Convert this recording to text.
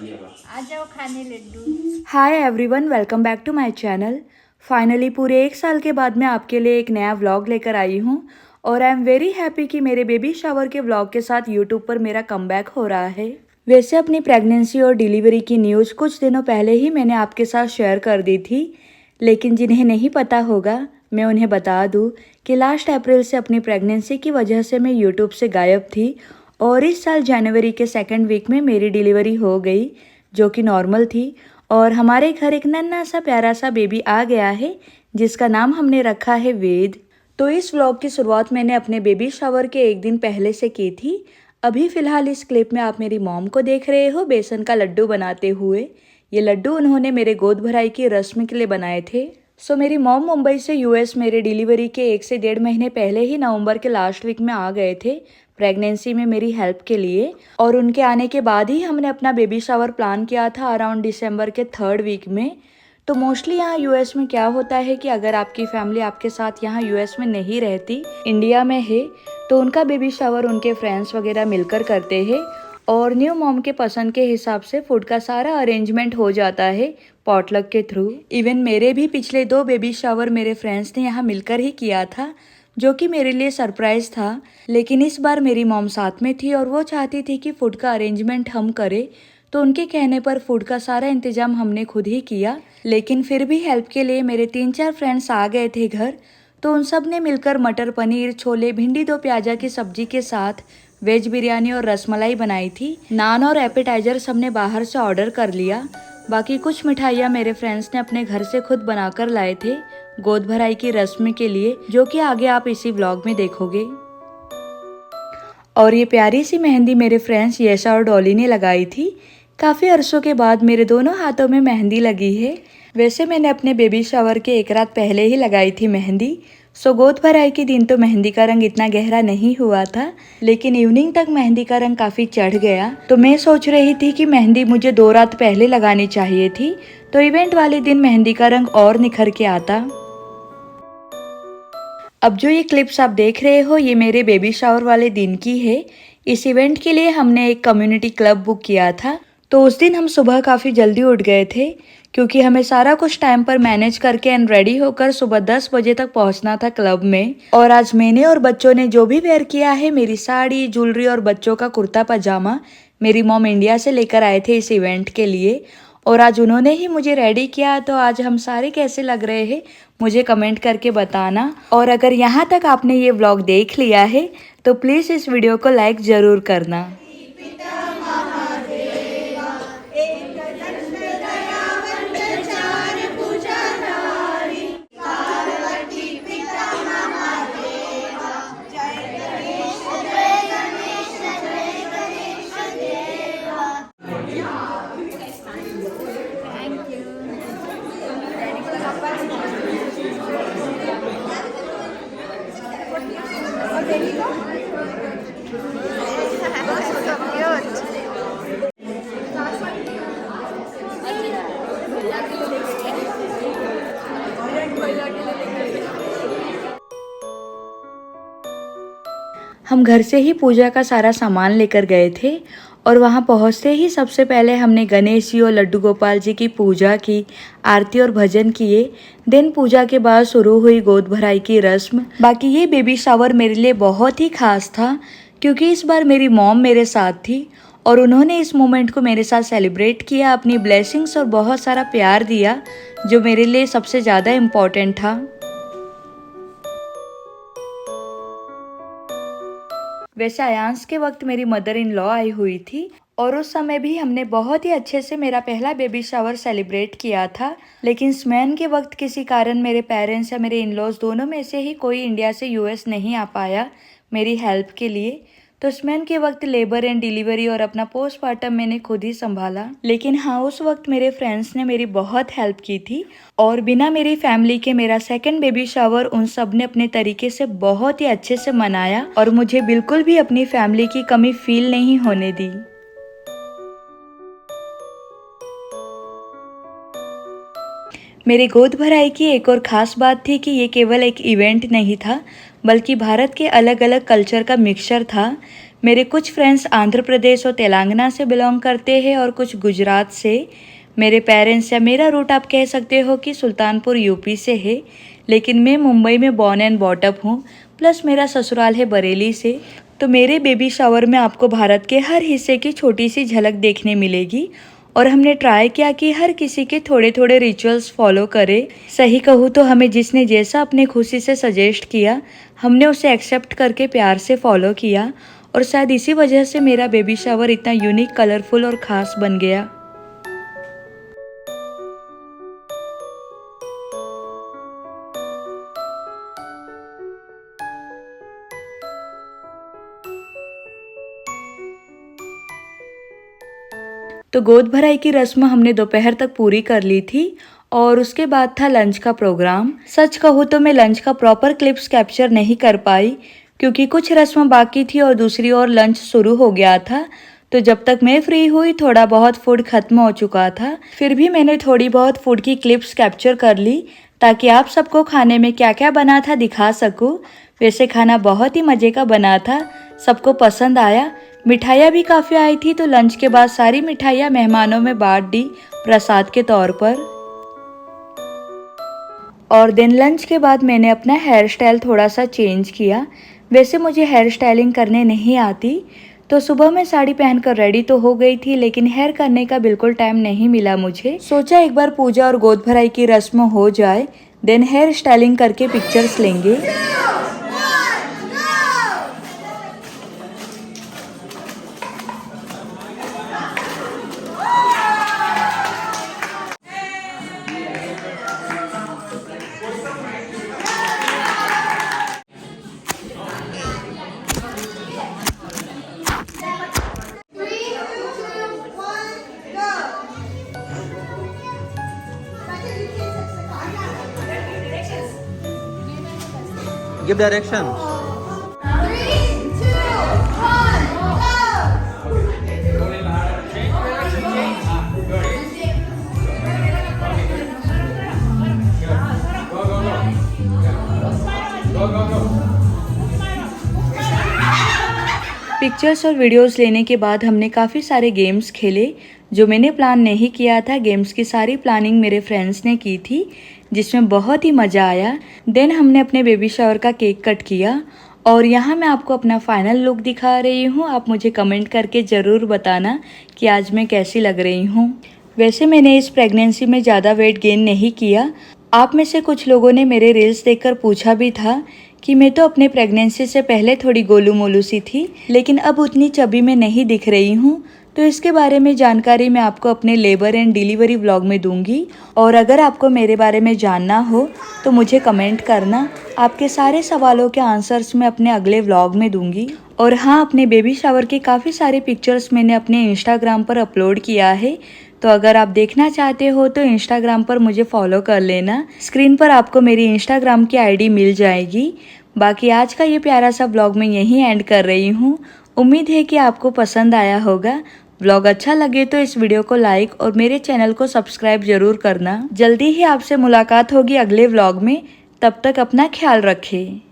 आ जाओ खाने लड्डू। Hi everyone, welcome back to my channel. Finally पूरे 1 साल के बाद मैं आपके लिए एक नया व्लॉग लेकर आई हूँ और आई एम वेरी हैप्पी कि मेरे बेबी शावर के व्लॉग के साथ यूट्यूब पर मेरा कमबैक हो रहा है। वैसे अपनी प्रेगनेंसी और डिलीवरी की न्यूज़ कुछ दिनों पहले ही मैंने आपके साथ शेयर कर दी थी, लेकिन जिन्हें नहीं पता होगा मैं उन्हें बता दूं कि लास्ट अप्रैल से अपनी प्रेगनेंसी की वजह से मैं यूट्यूब से गायब थी और इस साल जनवरी के 2nd वीक में मेरी डिलीवरी हो गई, जो कि नॉर्मल थी। और हमारे घर एक नन्हा सा प्यारा सा बेबी आ गया है जिसका नाम हमने रखा है वेद। तो इस व्लॉग की शुरुआत मैंने अपने बेबी शावर के 1 दिन पहले से की थी। अभी फ़िलहाल इस क्लिप में आप मेरी मॉम को देख रहे हो बेसन का लड्डू बनाते हुए। ये लड्डू उन्होंने मेरे गोद भराई की रस्म के लिए बनाए थे। सो मेरी मॉम मुंबई से यूएस मेरे डिलीवरी के 1 से 1.5 महीने पहले ही नवंबर के लास्ट वीक में आ गए थे प्रेगनेंसी में मेरी हेल्प के लिए, और उनके आने के बाद ही हमने अपना बेबी शावर प्लान किया था अराउंड दिसंबर के 3rd वीक में। तो मोस्टली यहाँ यूएस में क्या होता है कि अगर आपकी फैमिली आपके साथ यहाँ यूएस में नहीं रहती, इंडिया में है, तो उनका बेबी शावर उनके फ्रेंड्स वगैरह मिलकर करते हैं और न्यू मॉम के पसंद के हिसाब से फूड का सारा अरेंजमेंट हो जाता है पॉटलक के थ्रू। इवन मेरे भी पिछले 2 बेबी शावर मेरे फ्रेंड्स ने यहाँ मिलकर ही किया था, जो कि मेरे लिए सरप्राइज था। लेकिन इस बार मेरी मॉम साथ में थी और वो चाहती थी कि फूड का अरेंजमेंट हम करें, तो उनके कहने पर फूड का सारा इंतजाम हमने खुद ही किया। लेकिन फिर भी हेल्प के लिए मेरे 3-4 फ्रेंड्स आ गए थे घर, तो उन सब ने मिलकर मटर पनीर, छोले, भिंडी, 2 प्याजा की सब्जी के साथ वेज बिरयानी और रसमलाई बनाई थी। नान और एपेटाइजर सबने बाहर से ऑर्डर कर लिया। बाकी कुछ मिठाइयाँ मेरे फ्रेंड्स ने अपने घर से खुद बनाकर लाए थे गोद भराई की रस्म के लिए, जो कि आगे आप इसी व्लॉग में देखोगे। और ये प्यारी सी मेहंदी मेरे फ्रेंड्स यशा और डॉली ने लगाई थी। काफ़ी अरसों के बाद मेरे दोनों हाथों में मेहंदी लगी है। वैसे मैंने अपने बेबी शावर के 1 रात पहले ही लगाई थी मेहंदी। सो गोद भराई के दिन तो मेहंदी का रंग इतना गहरा नहीं हुआ था, लेकिन इवनिंग तक मेहंदी का रंग काफ़ी चढ़ गया। तो मैं सोच रही थी कि मेहंदी मुझे 2 रात पहले लगानी चाहिए थी, तो इवेंट वाले दिन मेहंदी का रंग और निखर के आता। अब जो ये क्लिप्स आप देख रहे हो ये मेरे बेबी शावर वाले दिन की है। इस इवेंट के लिए हमने एक कम्युनिटी क्लब बुक किया था, तो उस दिन हम सुबह काफ़ी जल्दी उठ गए थे क्योंकि हमें सारा कुछ टाइम पर मैनेज करके एंड रेडी होकर सुबह 10 बजे तक पहुंचना था क्लब में। और आज मैंने और बच्चों ने जो भी वेयर किया है, मेरी साड़ी, ज्वेलरी और बच्चों का कुर्ता पजामा, मेरी मॉम इंडिया से लेकर आए थे इस इवेंट के लिए, और आज उन्होंने ही मुझे रेडी किया। तो आज हम सारे कैसे लग रहे हैं मुझे कमेंट करके बताना। और अगर यहाँ तक आपने ये व्लॉग देख लिया है तो प्लीज़ इस वीडियो को लाइक ज़रूर करना। हम घर से ही पूजा का सारा सामान लेकर गए थे और वहाँ पहुँचते ही सबसे पहले हमने गणेश जी और लड्डू गोपाल जी की पूजा की, आरती और भजन किए। दिन पूजा के बाद शुरू हुई गोद भराई की रस्म। बाकी ये बेबी शावर मेरे लिए बहुत ही खास था क्योंकि इस बार मेरी मॉम मेरे साथ थी और उन्होंने इस मोमेंट को मेरे साथ सेलिब्रेट किया, अपनी ब्लेसिंग्स और बहुत सारा प्यार दिया, जो मेरे लिए सबसे ज़्यादा इम्पोर्टेंट था। वैसे आयांश के वक्त मेरी मदर इन लॉ आई हुई थी और उस समय भी हमने बहुत ही अच्छे से मेरा पहला बेबी शावर सेलिब्रेट किया था। लेकिन स्मैन के वक्त किसी कारण मेरे पेरेंट्स या मेरे इन लॉज दोनों में से ही कोई इंडिया से यूएस नहीं आ पाया मेरी हेल्प के लिए। तो स्मैन के वक्त लेबर एंड डिलीवरी और अपना पोस्टमार्टम मैंने खुद ही संभाला। लेकिन हाँ, उस वक्त मेरे फ्रेंड्स ने मेरी बहुत हेल्प की थी और बिना मेरी फैमिली के मेरा 2nd बेबी शावर उन सब ने अपने तरीके से बहुत ही अच्छे से मनाया और मुझे बिल्कुल भी अपनी फैमिली की कमी फील नहीं होने दी। मेरी गोद भराई की एक और ख़ास बात थी कि ये केवल एक इवेंट नहीं था, बल्कि भारत के अलग अलग कल्चर का मिक्सचर था। मेरे कुछ फ्रेंड्स आंध्र प्रदेश और तेलंगाना से बिलोंग करते हैं और कुछ गुजरात से। मेरे पेरेंट्स या मेरा रूट आप कह सकते हो कि सुल्तानपुर यूपी से है, लेकिन मैं मुंबई में बॉर्न एंड बॉट अप हूँ। प्लस मेरा ससुराल है बरेली से। तो मेरे बेबी शावर में आपको भारत के हर हिस्से की छोटी सी झलक देखने मिलेगी और हमने ट्राई किया कि हर किसी के थोड़े थोड़े रिचुअल्स फॉलो करें। सही कहूँ तो हमें जिसने जैसा अपने खुशी से सजेस्ट किया हमने उसे एक्सेप्ट करके प्यार से फॉलो किया और शायद इसी वजह से मेरा बेबी शावर इतना यूनिक, कलरफुल और ख़ास बन गया। तो गोद भराई की रस्म हमने दोपहर तक पूरी कर ली थी और उसके बाद था लंच का प्रोग्राम। सच कहूँ तो मैं लंच का प्रॉपर क्लिप्स कैप्चर नहीं कर पाई क्योंकि कुछ रस्म बाकी थी और दूसरी ओर लंच शुरू हो गया था। तो जब तक मैं फ्री हुई थोड़ा बहुत फूड खत्म हो चुका था। फिर भी मैंने थोड़ी बहुत फूड की क्लिप्स कैप्चर कर ली ताकि आप सबको खाने में क्या क्या बना था दिखा सकूँ। वैसे खाना बहुत ही मज़े का बना था, सबको पसंद आया। मिठाइयाँ भी काफ़ी आई थी तो लंच के बाद सारी मिठाइयाँ मेहमानों में बांट दी प्रसाद के तौर पर। और दिन लंच के बाद मैंने अपना हेयर स्टाइल थोड़ा सा चेंज किया। वैसे मुझे हेयर स्टाइलिंग करने नहीं आती, तो सुबह मैं साड़ी पहनकर रेडी तो हो गई थी लेकिन हेयर करने का बिल्कुल टाइम नहीं मिला मुझे। सोचा एक बार पूजा और गोद भराई की रस्म हो जाए, देन हेयर स्टाइलिंग करके पिक्चर्स लेंगे। Give direction. 3, 2, 1, पिक्चर्स और वीडियोस लेने के बाद हमने काफ़ी सारे गेम्स खेले जो मैंने प्लान नहीं किया था। गेम्स की सारी प्लानिंग मेरे फ्रेंड्स ने की थी जिसमें बहुत ही मज़ा आया। देन हमने अपने बेबी शावर का केक कट किया और यहाँ मैं आपको अपना फाइनल लुक दिखा रही हूँ। आप मुझे कमेंट करके ज़रूर बताना कि आज मैं कैसी लग रही हूँ। वैसे मैंने इस प्रेगनेंसी में ज़्यादा वेट गेन नहीं किया। आप में से कुछ लोगों ने मेरे रील्स देखकर पूछा भी था कि मैं तो अपने प्रेगनेंसी से पहले थोड़ी गोलू मोलू सी थी लेकिन अब उतनी चबी में नहीं दिख रही हूँ। तो इसके बारे में जानकारी मैं आपको अपने लेबर एंड डिलीवरी व्लॉग में दूंगी। और अगर आपको मेरे बारे में जानना हो तो मुझे कमेंट करना, आपके सारे सवालों के आंसर्स मैं अपने अगले व्लॉग में दूंगी। और हाँ, अपने बेबी शावर के काफ़ी सारे पिक्चर्स मैंने अपने इंस्टाग्राम पर अपलोड किया है, तो अगर आप देखना चाहते हो तो इंस्टाग्राम पर मुझे फॉलो कर लेना। स्क्रीन पर आपको मेरी इंस्टाग्राम की आईडी मिल जाएगी। बाकी आज का ये प्यारा सा व्लॉग मैं यहीं एंड कर रही हूँ। उम्मीद है कि आपको पसंद आया होगा। व्लॉग अच्छा लगे तो इस वीडियो को लाइक और मेरे चैनल को सब्सक्राइब जरूर करना। जल्दी ही आपसे मुलाकात होगी अगले व्लॉग में। तब तक अपना ख्याल रखें।